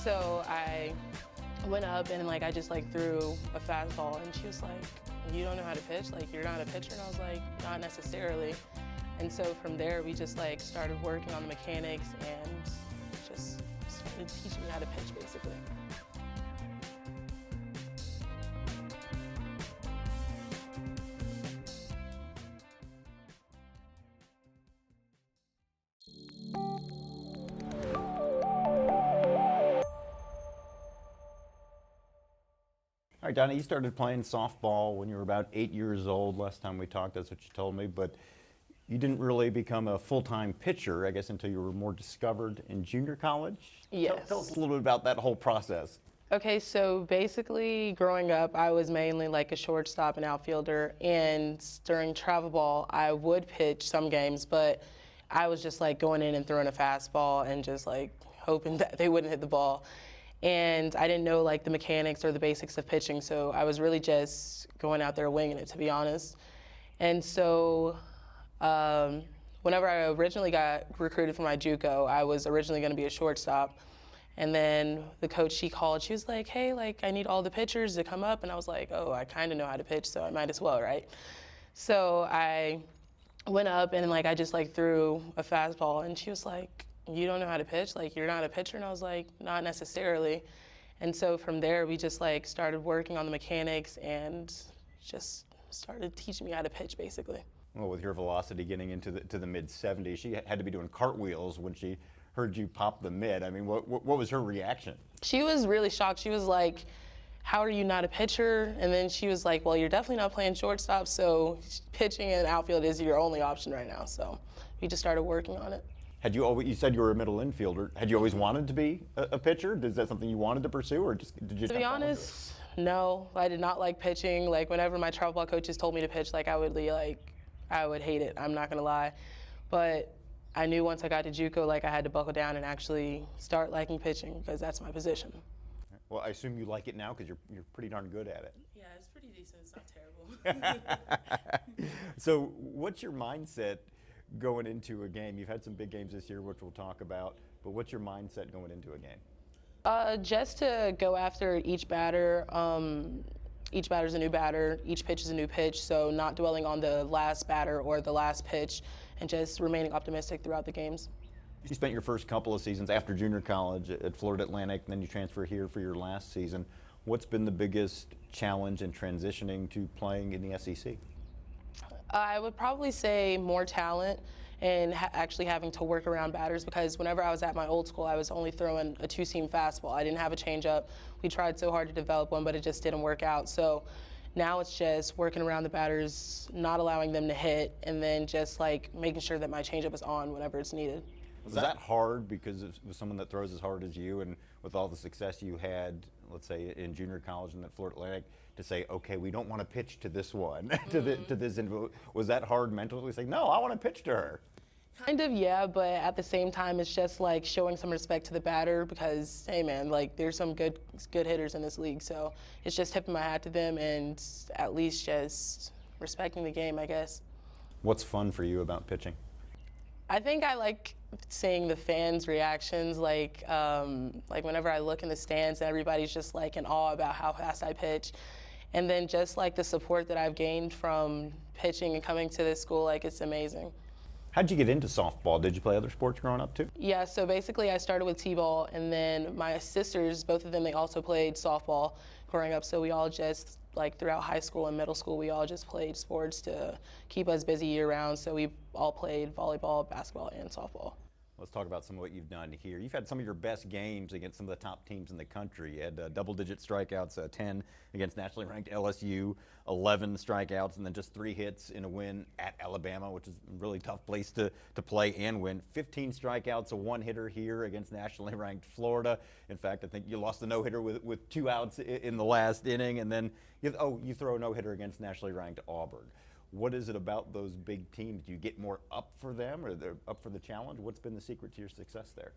So I went up and I just threw a fastball, and she was like, "You don't know how to pitch? Like, you're not a pitcher?" And I was like, "Not necessarily." And so from there, we just started working on the mechanics and just started teaching me how to pitch, basically. All right, Donnie, you started playing softball when you were about 8 years old. Last time we talked, that's what you told me. But you didn't really become a full-time pitcher, I guess, until you were more discovered in junior college? Yes. Tell us a little bit about that whole process. Okay, so basically growing up, I was mainly a shortstop and outfielder. And during travel ball, I would pitch some games, but I was just going in and throwing a fastball and just hoping that they wouldn't hit the ball. And I didn't know the mechanics or the basics of pitching, so I was really just going out there winging it, to be honest. And so whenever I originally got recruited for my JUCO, I was originally going to be a shortstop. And then the coach, she called, she was like, "Hey, I need all the pitchers to come up." And I was like, "Oh, I kind of know how to pitch, so I might as well, right?" So I went up and I just threw a fastball, and she was like, "You don't know how to pitch? Like, you're not a pitcher?" And I was like, "Not necessarily." And so from there, we just started working on the mechanics and just started teaching me how to pitch, basically. Well, with your velocity getting into the mid-70s, she had to be doing cartwheels when she heard you pop the mid. I mean, what was her reaction? She was really shocked. She was like, "How are you not a pitcher?" And then she was like, "Well, you're definitely not playing shortstop, so pitching and outfield is your only option right now." So we just started working on it. You said you were a middle infielder. Had you always wanted to be a pitcher? Is that something you wanted to pursue, or did you? To be honest, no. I did not like pitching. Whenever my travel ball coaches told me to pitch, I would hate it. I'm not gonna lie, but I knew once I got to JUCO, I had to buckle down and actually start liking pitching because that's my position. Well, I assume you like it now because you're pretty darn good at it. Yeah, it's pretty decent. It's not terrible. So, what's your mindset going into a game? You've had some big games this year, which we'll talk about, but what's your mindset going into a game? Just to go after each batter. Each batter's a new batter, each pitch is a new pitch, so not dwelling on the last batter or the last pitch, and just remaining optimistic throughout the games. You spent your first couple of seasons after junior college at Florida Atlantic, and then you transfer here for your last season. What's been the biggest challenge in transitioning to playing in the SEC? I would probably say more talent and actually having to work around batters, because whenever I was at my old school, I was only throwing a two-seam fastball. I didn't have a changeup. We tried so hard to develop one, but it just didn't work out. So now it's just working around the batters, not allowing them to hit, and then just making sure that my changeup is on whenever it's needed. Was that hard because it was someone that throws as hard as you, and with all the success you had, let's say in junior college and at Florida Atlantic, to say, okay, we don't want to pitch to this one, to this individual? Was that hard mentally? Say, no, I want to pitch to her. Kind of, yeah, but at the same time, it's just showing some respect to the batter because, hey man, there's some good hitters in this league, so it's just tipping my hat to them and at least just respecting the game, I guess. What's fun for you about pitching? I think I like seeing the fans' reactions, whenever I look in the stands and everybody's just in awe about how fast I pitch. And then just the support that I've gained from pitching and coming to this school, it's amazing. How'd you get into softball? Did you play other sports growing up too? Yeah, so basically I started with t-ball, and then my sisters, both of them, they also played softball growing up. So we all just, throughout high school and middle school, we all just played sports to keep us busy year round. So we all played volleyball, basketball, and softball. Let's talk about some of what you've done here. You've had some of your best games against some of the top teams in the country. You had double-digit strikeouts, 10 against nationally ranked LSU, 11 strikeouts, and then just 3 hits in a win at Alabama, which is a really tough place to play and win. 15 strikeouts, a one-hitter here against nationally ranked Florida. In fact, I think you lost the no-hitter with 2 outs in the last inning, and then you throw a no-hitter against nationally ranked Auburn. What is it about those big teams? Do you get more up for them, or they're up for the challenge? What's been the secret to your success there?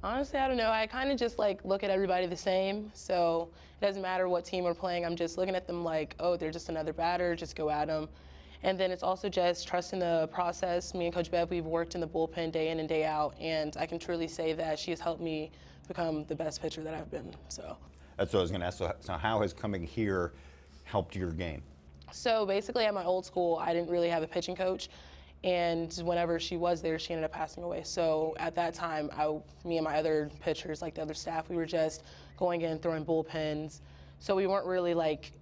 Honestly, I don't know. I kind of just look at everybody the same. So it doesn't matter what team we're playing. I'm just looking at them oh, they're just another batter, just go at them. And then it's also just trusting the process. Me and Coach Bev, we've worked in the bullpen day in and day out, and I can truly say that she has helped me become the best pitcher that I've been. So. That's what I was going to ask. So how has coming here helped your game? So basically at my old school, I didn't really have a pitching coach. And whenever she was there, she ended up passing away. So at that time, me and my other pitchers, like the other staff, we were just going in, throwing bullpens. So we weren't really like,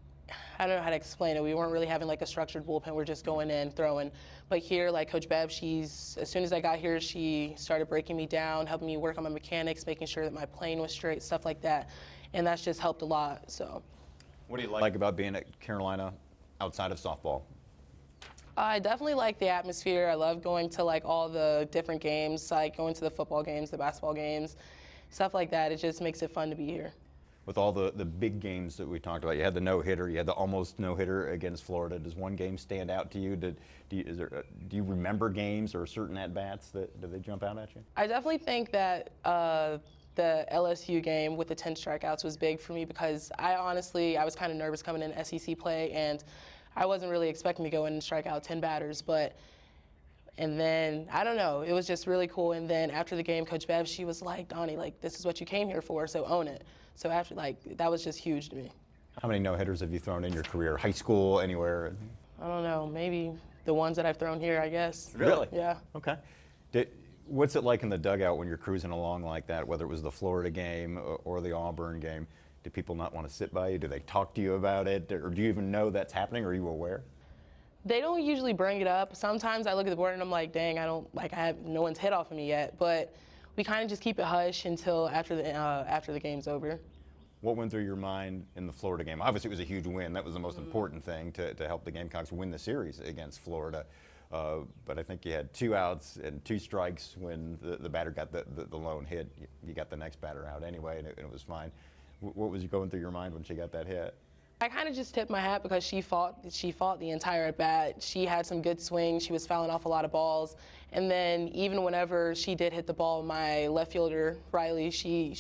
I don't know how to explain it. We weren't really having like a structured bullpen. We're just going in, throwing. But here, like Coach Bev, as soon as I got here, she started breaking me down, helping me work on my mechanics, making sure that my plane was straight, stuff like that. And that's just helped a lot. So. What do you like about being at Carolina outside of softball? I definitely like the atmosphere. I love going to like all the different games, like going to the football games, the basketball games, stuff like that. It just makes it fun to be here. With all the big games that we talked about, you had the no-hitter, you had the almost no-hitter against Florida. Does one game stand out to you? Do you remember games or certain at-bats do they jump out at you? I definitely think that the LSU game with the 10 strikeouts was big for me because I was kind of nervous coming in SEC play, and I wasn't really expecting to go in and strike out 10 batters, and then, I don't know, it was just really cool. And then after the game, Coach Bev, she was like, Donnie, like, this is what you came here for, so own it. So after, like, that was just huge to me. How many no-hitters have you thrown in your career? High school, anywhere? I don't know, maybe the ones that I've thrown here, I guess. Really? Yeah. Okay. What's it like in the dugout when you're cruising along like that, whether it was the Florida game or the Auburn game? Do people not want to sit by you? Do they talk to you about it? Or do you even know that's happening? Are you aware? They don't usually bring it up. Sometimes I look at the board and I'm like, dang, no one's hit off of me yet. But we kind of just keep it hush until after the game's over. What went through your mind in the Florida game? Obviously, it was a huge win. That was the most important thing to help the Gamecocks win the series against Florida. But I think you had 2 outs and 2 strikes when the batter got the lone hit. You got the next batter out anyway, and it was fine. What was going through your mind when she got that hit? I kind of just tipped my hat because she fought the entire at bat. She had some good swings. She was fouling off a lot of balls. And then even whenever she did hit the ball, my left fielder, Riley, she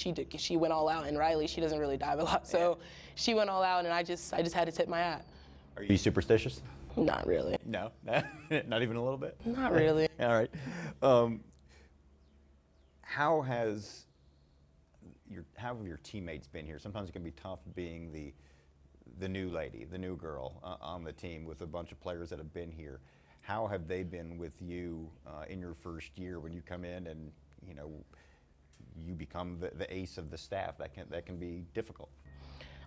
went all out. And Riley, she doesn't really dive a lot. So she went all out, and I just had to tip my hat. Are you superstitious? Not really. No, not even a little bit? Not really. All right. How have your teammates been here? Sometimes it can be tough being the new lady, the new girl on the team with a bunch of players that have been here. How have they been with you in your first year when you come in and you become the ace of the staff? That can be difficult.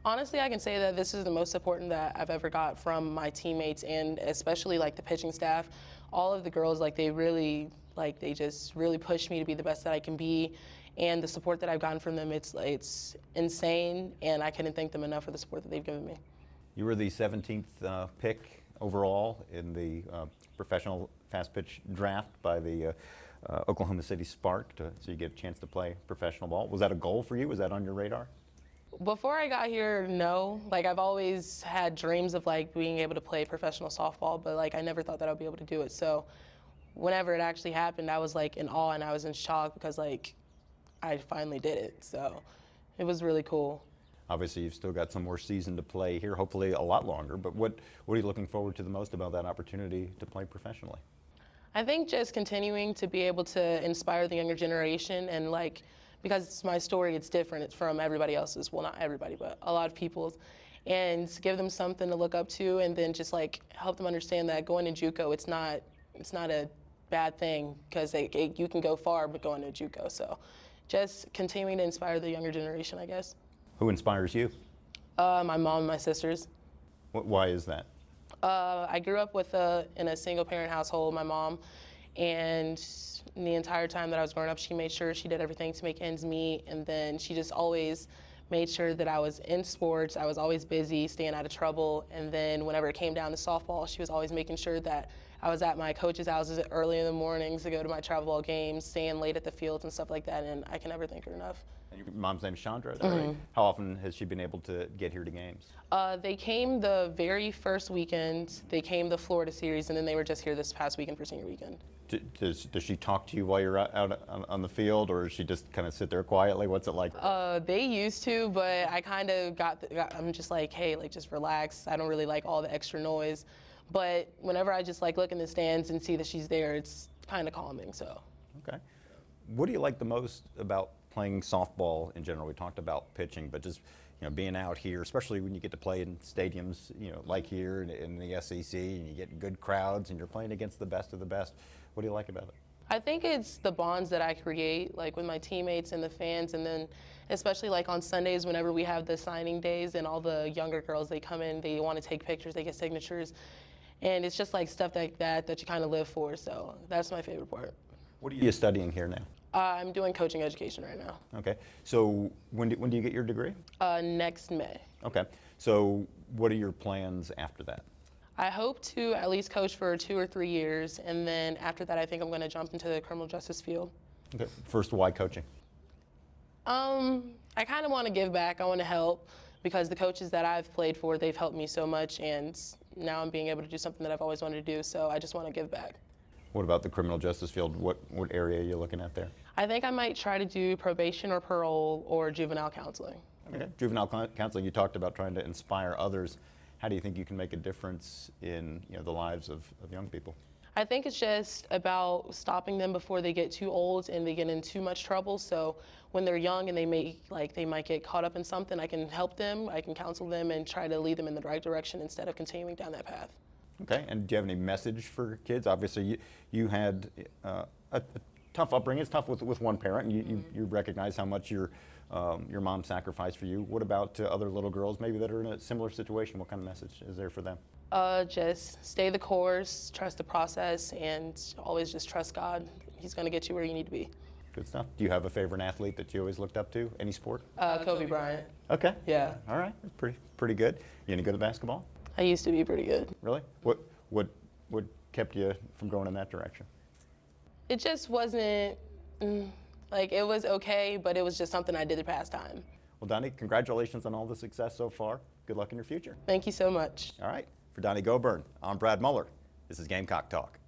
Honestly, I can say that this is the most important that I've ever got from my teammates, and especially like the pitching staff. All of the girls, they just really push me to be the best that I can be. And the support that I've gotten from them, it's insane, and I couldn't thank them enough for the support that they've given me. You were the 17th pick overall in the professional fast pitch draft by the Oklahoma City Spark, so you get a chance to play professional ball. Was that a goal for you? Was that on your radar? Before I got here, no. I've always had dreams of being able to play professional softball, but I never thought that I'd be able to do it. So whenever it actually happened, I was in awe and I was in shock because I finally did it. So it was really cool. Obviously, you've still got some more season to play here, hopefully a lot longer, but what are you looking forward to the most about that opportunity to play professionally? I think just continuing to be able to inspire the younger generation and because it's my story, it's different. It's from everybody else's. Well, not everybody, but a lot of people's. And give them something to look up to, and then just help them understand that going to JUCO, it's not a bad thing because you can go far, but going to JUCO. So just continuing to inspire the younger generation, I guess. Who inspires you? My mom and my sisters. Why is that? I grew up in a single-parent household, my mom, and the entire time that I was growing up, she made sure she did everything to make ends meet, and then she just always made sure that I was in sports. I was always busy, staying out of trouble, and then whenever it came down to softball, she was always making sure that I was at my coach's houses early in the mornings to go to my travel ball games, staying late at the fields and stuff like that, and I can never thank her enough. And your mom's name is Chandra, is that right? How often has she been able to get here to games? They came the very first weekend. They came the Florida series, and then they were just here this past weekend for senior weekend. Does she talk to you while you're out on the field, or does she just kind of sit there quietly? What's it like? They used to, but I kind of I'm just hey, just relax. I don't really like all the extra noise. But whenever I just look in the stands and see that she's there, it's kind of calming, so. Okay. What do you like the most about playing softball in general. We talked about pitching, but just being out here, especially when you get to play in stadiums, like here in the SEC, and you get good crowds, and you're playing against the best of the best. What do you like about it? I think it's the bonds that I create, like with my teammates and the fans, and then especially like on Sundays whenever we have the signing days and all the younger girls, they come in, they want to take pictures, they get signatures, and it's just like stuff like that you kind of live for, so that's my favorite part. What are you studying here now? I'm doing coaching education right now. Okay, so when do you get your degree? Next May. Okay, so what are your plans after that? I hope to at least coach for 2 or 3 years, and then after that I think I'm going to jump into the criminal justice field. Okay, first, why coaching? I kind of want to give back. I want to help because the coaches that I've played for, they've helped me so much, and now I'm being able to do something that I've always wanted to do, so I just want to give back. What about the criminal justice field? What area are you looking at there? I think I might try to do probation or parole or juvenile counseling. Okay. Juvenile counseling, you talked about trying to inspire others. How do you think you can make a difference in the lives of young people? I think it's just about stopping them before they get too old and they get in too much trouble. So when they're young and they might get caught up in something, I can help them, I can counsel them and try to lead them in the right direction instead of continuing down that path. Okay, and do you have any message for kids? Obviously, you had a tough upbringing. It's tough with one parent, and you recognize how much your mom sacrificed for you. What about other little girls maybe that are in a similar situation? What kind of message is there for them? Just stay the course, trust the process, and always just trust God. He's going to get you where you need to be. Good stuff. Do you have a favorite athlete that you always looked up to? Any sport? Kobe Bryant. Okay. Yeah. All right. Pretty good. You any good at basketball? I used to be pretty good. Really? What kept you from going in that direction? It just wasn't, it was okay, but it was just something I did to pass time. Well, Donnie, congratulations on all the success so far. Good luck in your future. Thank you so much. All right. For Donnie Gobourne, I'm Brad Muller. This is Gamecock Talk.